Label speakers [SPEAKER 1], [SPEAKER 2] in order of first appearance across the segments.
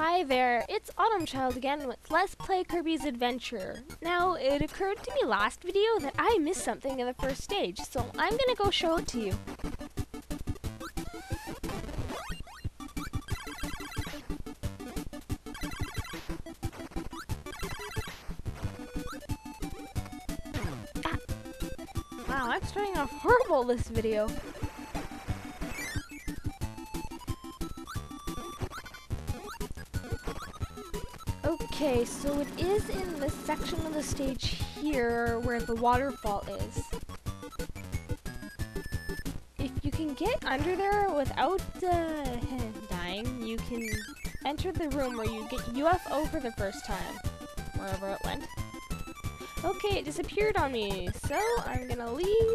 [SPEAKER 1] Hi there, it's Autumn Child again with Let's Play Kirby's Adventure. Now, it occurred to me last video that I missed something in the first stage, so I'm gonna go show it to you. Wow, I'm starting off horrible this video. Okay, so it is in the section of the stage here where the waterfall is. If you can get under there without dying, you can enter the room where you get UFO for the first time, wherever it went. Okay, it disappeared on me, so I'm gonna leave.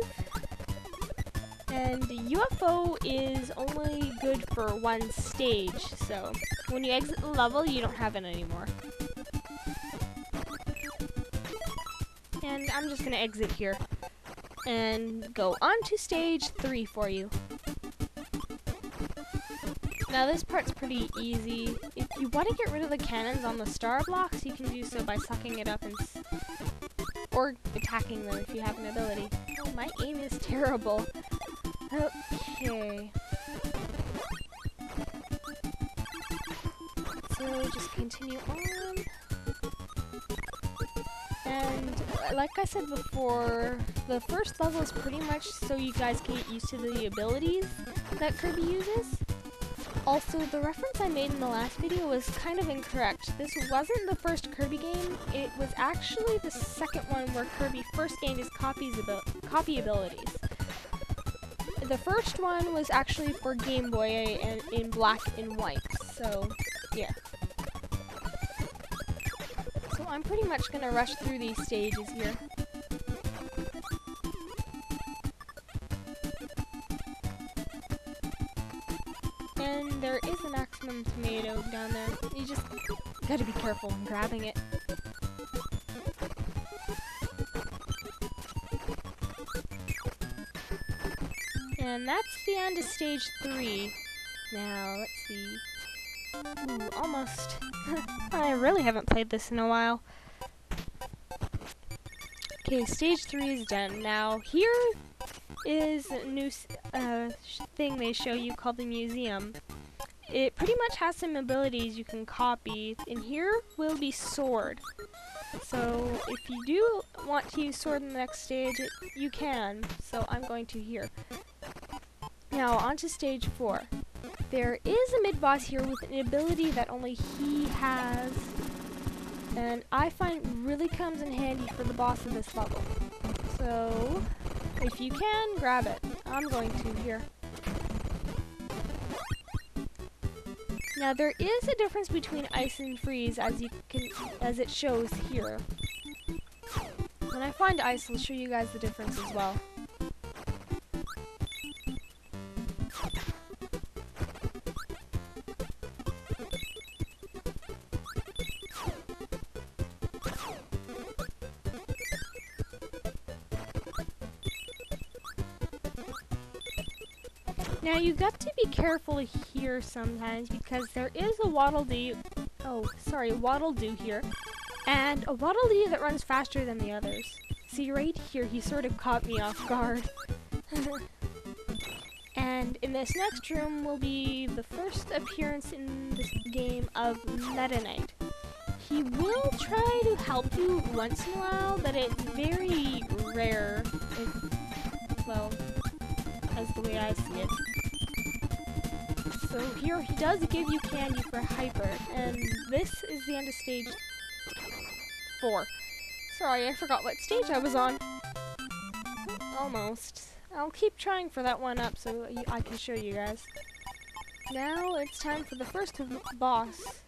[SPEAKER 1] And UFO is only good for one stage, so when you exit the level, you don't have it anymore. And I'm just gonna exit here and go on to stage 3 for you. Now this part's pretty easy. If you want to get rid of the cannons on the star blocks, you can do so by sucking it up and or attacking them if you have an ability. Oh, my aim is terrible. Okay. So just continue on. And like I said before, the first level is pretty much so you guys can get used to the abilities that Kirby uses. Also, the reference I made in the last video was kind of incorrect. This wasn't the first Kirby game, it was actually the second one where Kirby first gained his copy abilities. The first one was actually for Game Boy and in black and white, so yeah. So I'm pretty much gonna rush through these stages here. And there is a maximum tomato down there. You just gotta be careful when grabbing it. And that's the end of stage 3. Now, let's see. Ooh, almost. I really haven't played this in a while. Okay, stage 3 is done. Now, here is a new thing they show you called the museum. It pretty much has some abilities you can copy. And here will be sword. So, if you do want to use sword in the next stage, you can. So, I'm going to here. Now, on to stage 4. There is a mid-boss here with an ability that only he has, and I find really comes in handy for the boss of this level. So, if you can, grab it. I'm going to here. Now, there is a difference between ice and freeze, as it shows here. When I find ice, I'll show you guys the difference as well. Now you got to be careful here sometimes because there is a Waddle Dee here, and a Waddle Dee that runs faster than the others. See right here, he sort of caught me off guard. And in this next room will be the first appearance in this game of Meta Knight. He will try to help you once in a while, but it's very rare. Well, as the way I see it. So here he does give you candy for Hyper, and this is the end of stage 4. Sorry, I forgot what stage I was on. Almost. I'll keep trying for that one up so I can show you guys. Now it's time for the first boss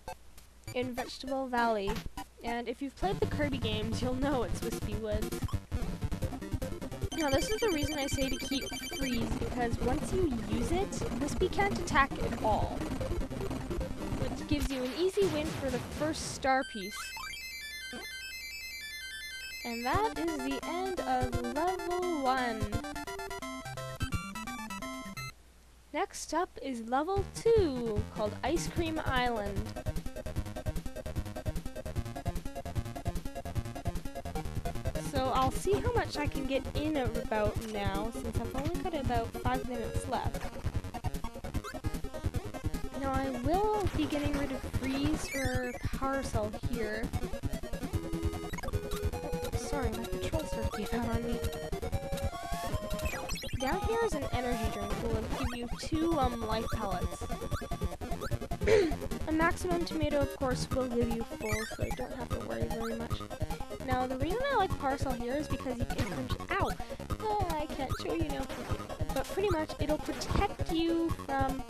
[SPEAKER 1] in Vegetable Valley. And if you've played the Kirby games, you'll know it's Wispy Woods. Now this is the reason I say to keep freeze, because once you use it, Wispy can't attack at all. Which gives you an easy win for the first star piece. And that is the end of level 1. Next up is level 2, called Ice Cream Island. So I'll see how much I can get in about now, since I've only got about 5 minutes left. Now I will be getting rid of freeze for power cell here. Oh, sorry, my control sort gave out on me. Down here is an energy drink that will give you 2 life pellets. A maximum tomato, of course, will give you full, so I don't have to worry very much. Now, the reason I like parcel here is because you can ow! Oh, I can't show you now. But pretty much, it'll protect you from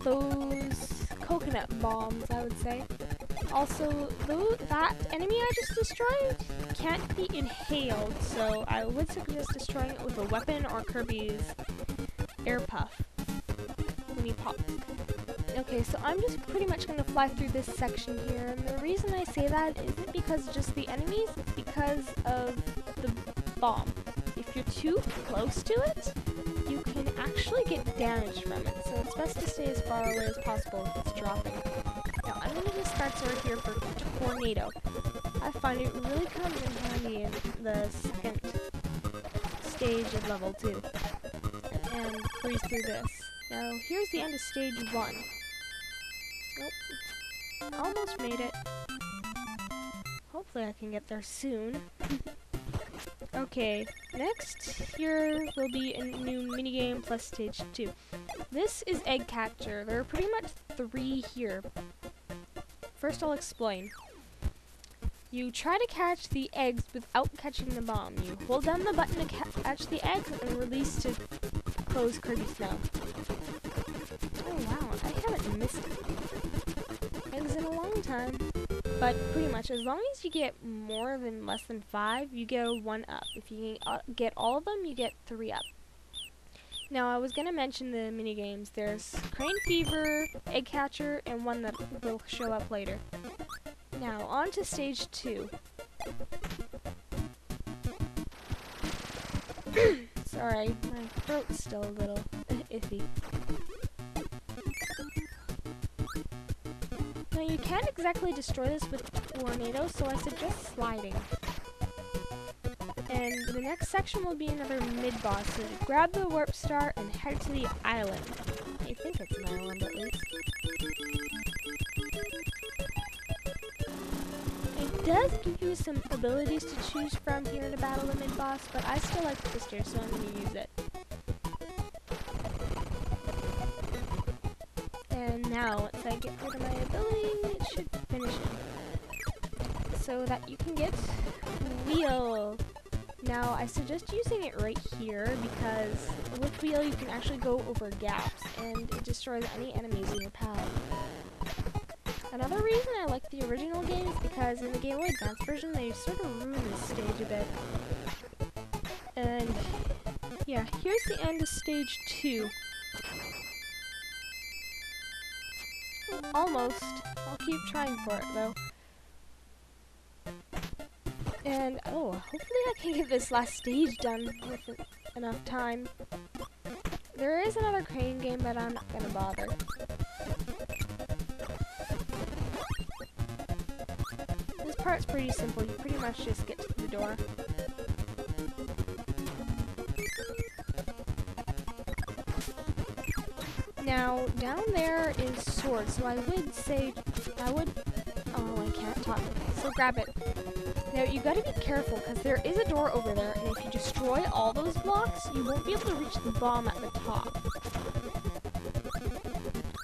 [SPEAKER 1] those coconut bombs, I would say. Also, that enemy I just destroyed can't be inhaled, so I would suggest destroying it with a weapon or Kirby's air puff when he pops. Okay, so I'm just pretty much going to fly through this section here, and the reason I say that isn't because of just the enemies, it's because of the bomb. If you're too close to it, you can actually get damage from it, so it's best to stay as far away as possible if it's dropping. Now, I'm going to discard sword here for tornado. I find it really comes in handy in the second stage of level 2. And breeze through this. Now, here's the end of stage 1. Nope. Almost made it. Hopefully I can get there soon. Okay, next here will be a new minigame plus stage 2. This is egg catcher. There are pretty much 3 here. First I'll explain. You try to catch the eggs without catching the bomb. You hold down the button to catch the eggs and release to close Kirby's mouth. Oh wow, I haven't missed eggs in a long time. But pretty much, as long as you get more than less than 5, you get a 1 up. If you get all of them, you get 3 up. Now, I was going to mention the minigames. There's Crane Fever, Egg Catcher, and one that will show up later. Now, on to stage 2. Sorry, my throat's still a little iffy. Now, you can't exactly destroy this with tornado, so I suggest sliding. And the next section will be another mid-boss, so grab the warp star and head to the island. I think it's an island, at least. It does give you some abilities to choose from here to battle the mid-boss, but I still like Twister, so I'm going to use it. And now, once I get rid of my ability, it should finish it. So that you can get Wheel. Now, I suggest using it right here, because with Wheel you can actually go over gaps, and it destroys any enemies in your path. Another reason I like the original game is because in the Game Boy Advance version, they sort of ruined this stage a bit. And yeah, here's the end of stage 2. Almost. I'll keep trying for it, though. And, oh, hopefully I can get this last stage done with enough time. There is another crane game, but I'm not gonna bother. This part's pretty simple. You pretty much just get to the door. Now, down there is sword, so I would say, oh, I can't talk, so grab it. Now, you gotta be careful, because there is a door over there, and if you destroy all those blocks, you won't be able to reach the bomb at the top.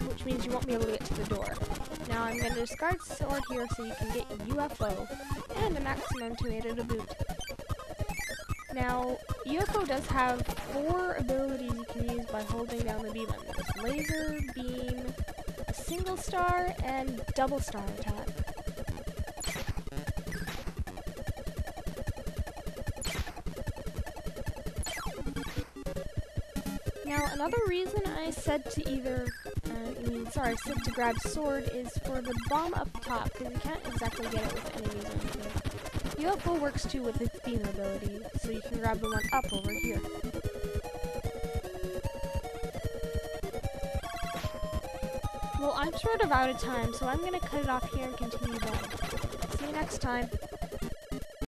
[SPEAKER 1] Which means you won't be able to get to the door. Now, I'm gonna discard sword here so you can get a UFO, and a maximum tomato to boot. Now, UFO does have 4 abilities you can use by holding down the B button. There's laser, beam, a single star, and double star attack. Now, another reason I said to said to grab sword is for the bomb up top, because you can't exactly get it with enemies or anything. UFO works too with its beam ability, so you can grab the one up over here. Well, I'm sort of out of time, so I'm going to cut it off here and continue on. See you next time.